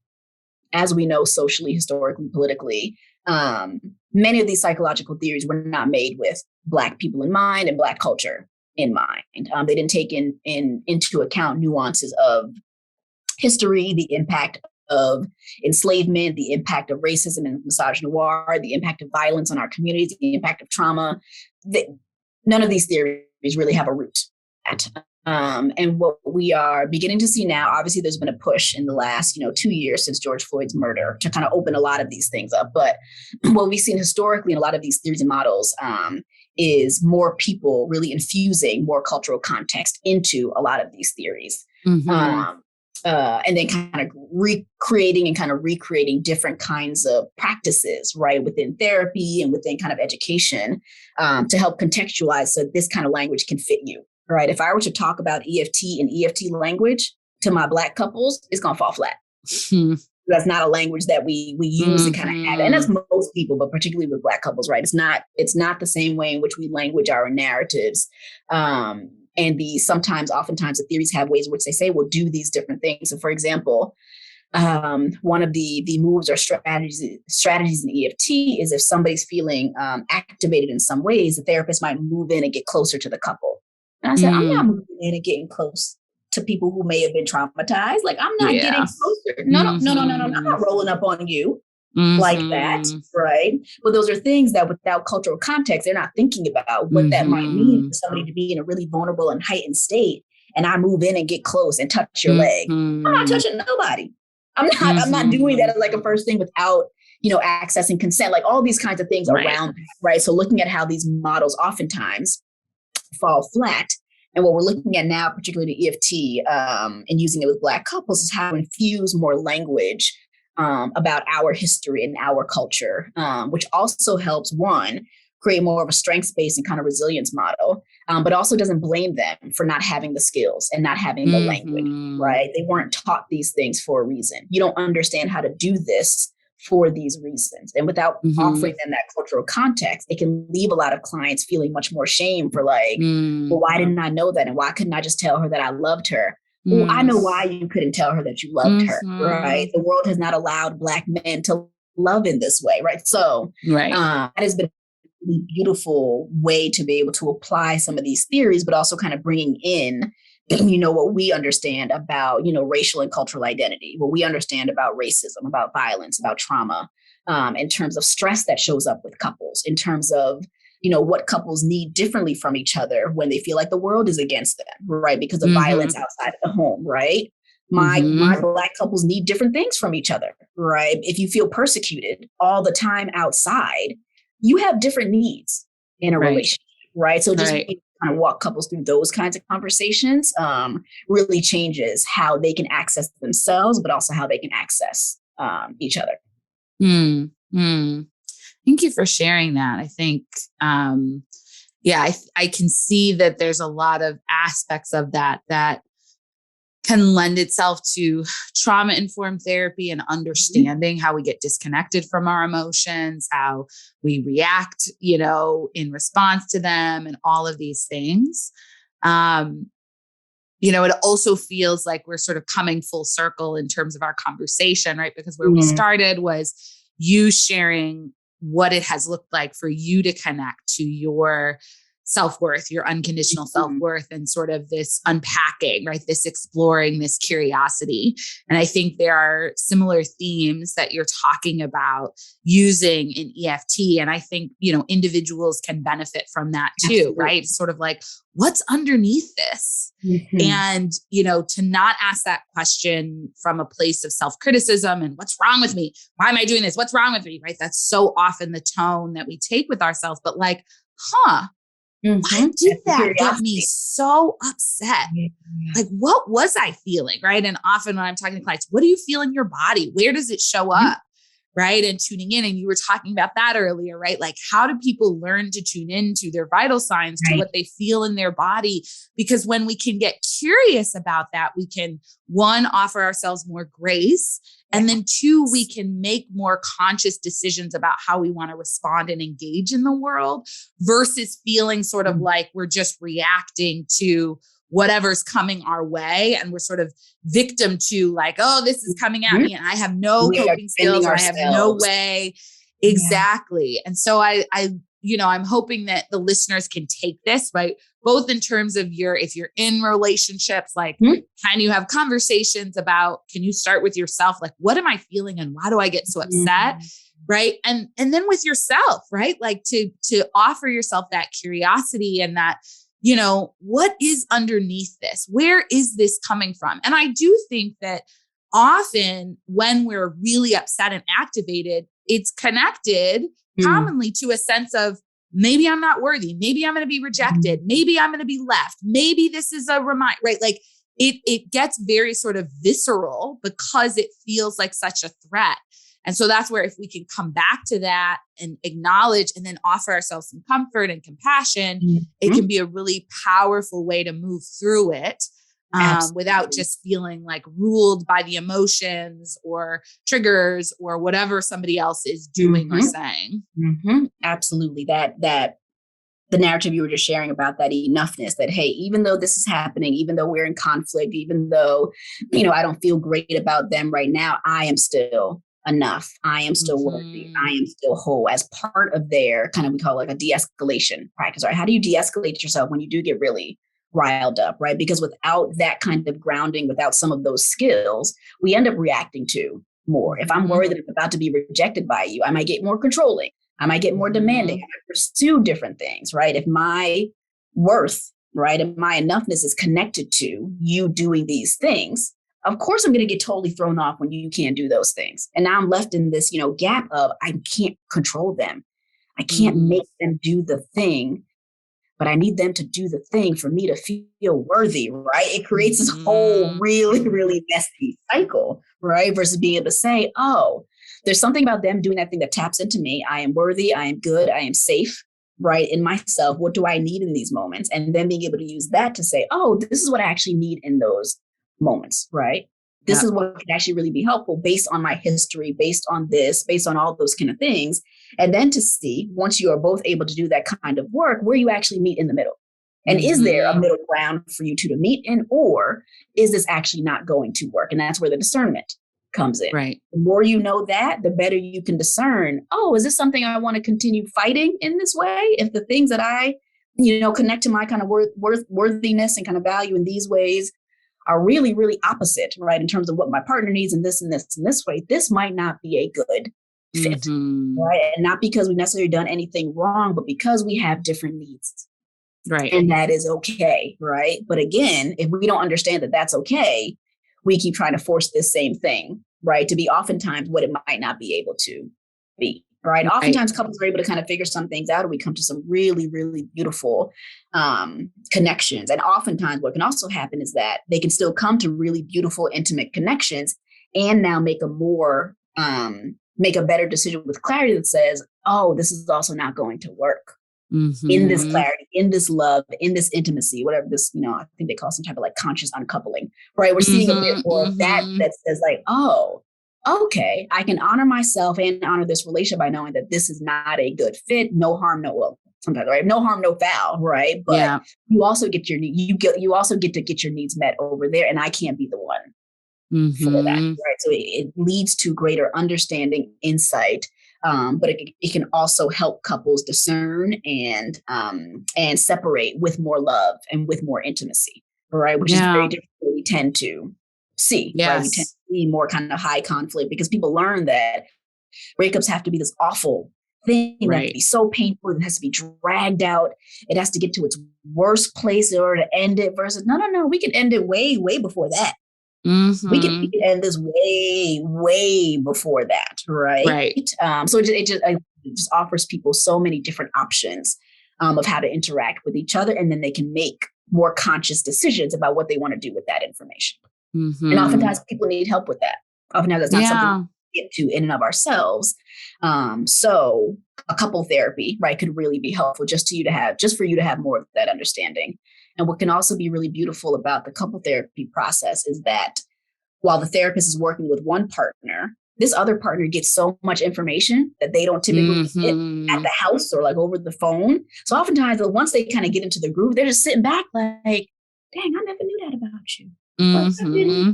as we know, socially, historically, politically, many of these psychological theories were not made with Black people in mind and Black culture in mind. They didn't take into account nuances of history, the impact of enslavement, the impact of racism and misogynoir, the impact of violence on our communities, the impact of trauma. None of these theories really have a root at. And what we are beginning to see now, obviously there's been a push in the last, 2 years since George Floyd's murder to kind of open a lot of these things up. But what we've seen historically in a lot of these theories and models is more people really infusing more cultural context into a lot of these theories. And then kind of recreating different kinds of practices, right, within therapy and within kind of education to help contextualize so this kind of language can fit you. Right. If I were to talk about EFT and EFT language to my Black couples, it's going to fall flat. That's not a language that we use to kind of have. And that's most people, but particularly with Black couples, right? It's not the same way in which we language our narratives. And oftentimes the theories have ways in which they say, we'll do these different things. So for example, one of the moves or strategies in EFT is if somebody's feeling activated in some ways, the therapist might move in and get closer to the couple. And I said, I'm not moving in and getting close to people who may have been traumatized. Like, I'm not getting closer. No. I'm not rolling up on you like that, right? But those are things that without cultural context, they're not thinking about what that might mean for somebody to be in a really vulnerable and heightened state. And I move in and get close and touch your leg. I'm not touching nobody. I'm not doing that as like a first thing without, accessing consent, like all these kinds of things around, right? So looking at how these models oftentimes fall flat. And what we're looking at now, particularly the EFT and using it with Black couples, is how to infuse more language about our history and our culture, which also helps, one, create more of a strengths-based and kind of resilience model, but also doesn't blame them for not having the skills and not having the language, right? They weren't taught these things for a reason. You don't understand how to do this for these reasons. And without offering them that cultural context, it can leave a lot of clients feeling much more shame for like, well, why didn't I know that? And why couldn't I just tell her that I loved her? Well, I know why you couldn't tell her that you loved her, right? The world has not allowed Black men to love in this way, right? So that has been a really beautiful way to be able to apply some of these theories, but also kind of bringing in what we understand about, racial and cultural identity, what we understand about racism, about violence, about trauma, in terms of stress that shows up with couples, in terms of, what couples need differently from each other when they feel like the world is against them, right? Because of violence outside of the home, right? My Black couples need different things from each other, right? If you feel persecuted all the time outside, you have different needs in a relationship, right? So just kind of walk couples through those kinds of conversations really changes how they can access themselves, but also how they can access each other. Thank you for sharing that. I think, I can see that there's a lot of aspects of that can lend itself to trauma-informed therapy and understanding how we get disconnected from our emotions, how we react, in response to them and all of these things. It also feels like we're sort of coming full circle in terms of our conversation, right? Because where we started was you sharing what it has looked like for you to connect to your self-worth, your unconditional self-worth, and sort of this unpacking, right? This exploring, this curiosity. And I think there are similar themes that you're talking about using in EFT. And I think, individuals can benefit from that too, Absolutely. Right? Sort of like, what's underneath this? And, to not ask that question from a place of self-criticism and what's wrong with me? Why am I doing this? What's wrong with me? Right? That's so often the tone that we take with ourselves, but like, why did And that get me curiosity. so upset? Yeah. Like, what was I feeling? Right. And often when I'm talking to clients, what do you feel in your body? Where does it show Mhm. up? Right. And tuning in. And you were talking about that earlier, right? Like, how do people learn to tune into their vital signs, to Right. what they feel in their body? Because when we can get curious about that, we can, one, offer ourselves more grace. And then two, we can make more conscious decisions about how we want to respond and engage in the world versus feeling sort of like we're just reacting to whatever's coming our way. And we're sort of victim to like, oh, this is coming at me and I have no We are coping skills defending or I have no ourselves. way. Yeah. Exactly. And so I'm hoping that the listeners can take this, right? Both in terms of if you're in relationships, like, can you have conversations about, can you start with yourself? Like, what am I feeling and why do I get so upset? Right. And then with yourself, right? Like to offer yourself that curiosity and that, what is underneath this? Where is this coming from? And I do think that often when we're really upset and activated, it's connected commonly to a sense of maybe I'm not worthy. Maybe I'm going to be rejected. Maybe I'm going to be left. Maybe this is a reminder, right? Like it gets very sort of visceral because it feels like such a threat. And so that's where if we can come back to that and acknowledge and then offer ourselves some comfort and compassion, it can be a really powerful way to move through it without just feeling like ruled by the emotions or triggers or whatever somebody else is doing or saying. Absolutely. That the narrative you were just sharing about that enoughness, that, hey, even though this is happening, even though we're in conflict, even though, I don't feel great about them right now, I am still enough. I am still worthy. I am still whole, as part of their kind of, we call it like a de-escalation practice, right? How do you de-escalate yourself when you do get really riled up, right? Because without that kind of grounding, without some of those skills, we end up reacting to more. If I'm worried that I'm about to be rejected by you, I might get more controlling. I might get more demanding. I might pursue different things, right? If my worth, right, and my enoughness is connected to you doing these things, of course I'm going to get totally thrown off when you can't do those things. And now I'm left in this, gap of I can't control them. I can't make them do the thing, but I need them to do the thing for me to feel worthy, right? It creates this whole really, really messy cycle, right? Versus being able to say, oh, there's something about them doing that thing that taps into me. I am worthy. I am good. I am safe, right? In myself. What do I need in these moments? And then being able to use that to say, oh, this is what I actually need in those moments, right? This is what can actually really be helpful based on my history, based on this, based on all those kind of things. And then to see, once you are both able to do that kind of work, where you actually meet in the middle. And is there a middle ground for you two to meet in, or is this actually not going to work? And that's where the discernment comes in. Right. The more you know that, the better you can discern, oh, is this something I want to continue fighting in this way? If the things that I, connect to my kind of worthiness and kind of value in these ways are really, really opposite, right? In terms of what my partner needs and this and this and this way, this might not be a good fit, right? And not because we've necessarily done anything wrong, but because we have different needs. Right. And that is okay, right? But again, if we don't understand that that's okay, we keep trying to force this same thing, right? To be oftentimes what it might not be able to be, right? And oftentimes couples are able to kind of figure some things out, and we come to some really, really beautiful connections. And oftentimes what can also happen is that they can still come to really beautiful, intimate connections and now make a better decision with clarity that says, oh, this is also not going to work. In this clarity, in this love, in this intimacy, whatever this, I think they call some type of like conscious uncoupling, right? We're seeing a bit more of that says like, oh, okay, I can honor myself and honor this relationship by knowing that this is not a good fit. No harm, sometimes, right? No harm, no foul, right? But you also get you also get to get your needs met over there, and I can't be the one for that, right? So it leads to greater understanding, insight. But it can also help couples discern and separate with more love and with more intimacy, right? Which is very different than we tend to see, right? We tend to see more kind of high conflict because people learn that breakups have to be this awful thing. It has to be so painful. It has to be dragged out. It has to get to its worst place in order to end it versus, no, we can end it way, way before that. We can end this way, way before that, right? So it just offers people so many different options of how to interact with each other. And then they can make more conscious decisions about what they want to do with that information. Mm-hmm. And oftentimes people need help with that. Oftentimes that's not something we get to in and of ourselves. So a couple therapy, right, could really be helpful just for you to have more of that understanding. And what can also be really beautiful about the couple therapy process is that while the therapist is working with one partner, this other partner gets so much information that they don't typically get at the house or like over the phone. So oftentimes, once they kind of get into the groove, they're just sitting back like, dang, I never knew that about you. Mm-hmm.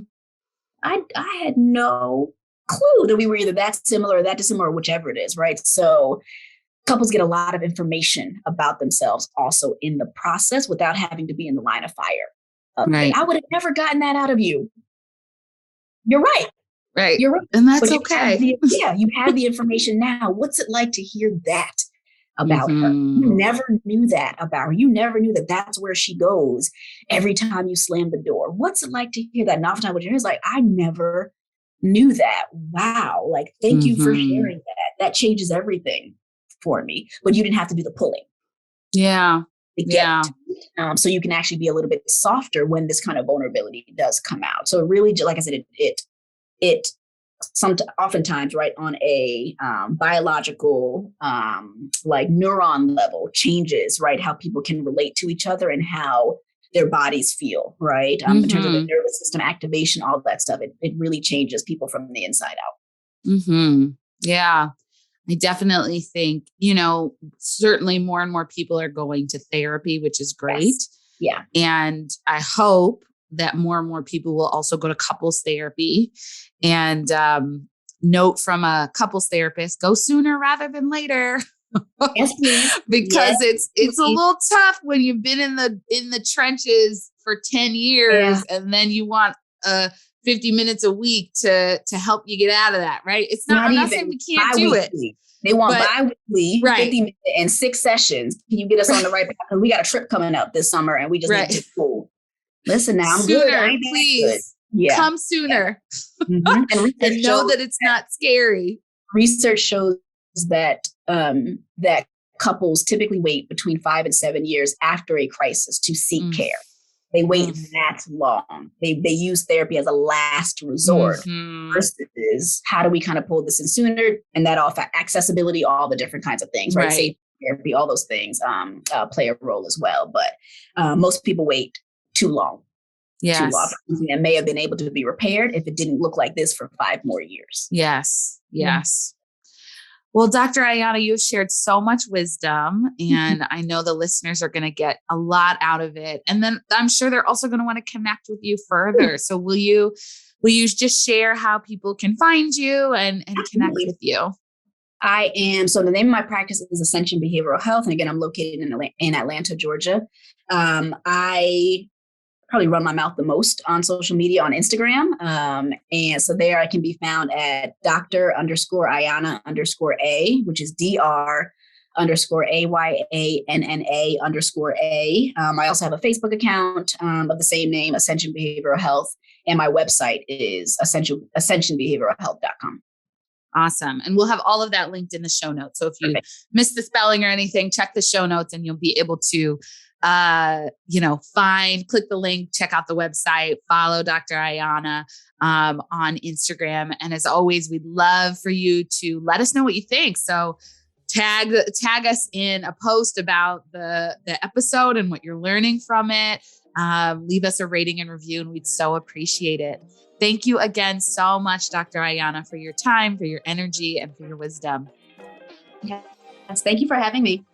I had no clue that we were either that similar or that dissimilar, or whichever it is, right? So couples get a lot of information about themselves also in the process without having to be in the line of fire. Right. I would have never gotten that out of you. You're right. Right. You're right. And that's okay. You have the information now. What's it like to hear that about her? You never knew that about her. You never knew that that's where she goes every time you slam the door. What's it like to hear that? And oftentimes what you hear is like, I never knew that. Wow. Like, thank you for sharing that. That changes everything for me. But you didn't have to do the pulling. Yeah. So you can actually be a little bit softer when this kind of vulnerability does come out. So it really, like I said, it oftentimes, right, on a biological, like neuron level changes, right, how people can relate to each other and how their bodies feel, right, in terms of the nervous system activation, all of that stuff. It really changes people from the inside out. Mm-hmm. Yeah. I definitely think, certainly more and more people are going to therapy, which is great. Yes. Yeah. And I hope that more and more people will also go to couples therapy. And note from a couples therapist, go sooner rather than later. Yes, please. Because it's a little tough when you've been in the trenches for 10 years and then you want 50 minutes a week to help you get out of that, right? It's not, I'm not saying we can't do it. They want bi-weekly, right. 50 minutes and 6 sessions. Can you get us on the right path? Because we got a trip coming up this summer and we just need to go. Listen now, I'm sooner, good. Please. Yeah. Come sooner. Yeah. And know that it's not scary. Research shows that that couples typically wait between 5 and 7 years after a crisis to seek care. They wait that long. They use therapy as a last resort versus how do we kind of pull this in sooner? And that all accessibility, all the different kinds of things, right? Safe therapy, all those things play a role as well. But most people wait too long. Yes. Too long. And may have been able to be repaired if it didn't look like this for 5 more years. Yes. Yes. Well, Dr. Ayanna, you've shared so much wisdom, and I know the listeners are going to get a lot out of it. And then I'm sure they're also going to want to connect with you further. So will you just share how people can find you and connect with you? I am. So the name of my practice is Ascension Behavioral Health. And again, I'm located in Atlanta, Georgia. I probably run my mouth the most on social media on Instagram. And so there I can be found at Dr. _Ayanna _A, which is Dr. _Ayanna _A. I also have a Facebook account of the same name, Ascension Behavioral Health. And my website is ascensionbehavioralhealth.com. Awesome. And we'll have all of that linked in the show notes. So if you missed the spelling or anything, check the show notes and you'll be able to click the link, check out the website, follow Dr. Ayanna on Instagram. And as always, we'd love for you to let us know what you think. So tag us in a post about the episode and what you're learning from it. Leave us a rating and review, and we'd so appreciate it. Thank you again so much, Dr. Ayanna, for your time, for your energy, and for your wisdom. Yes, thank you for having me.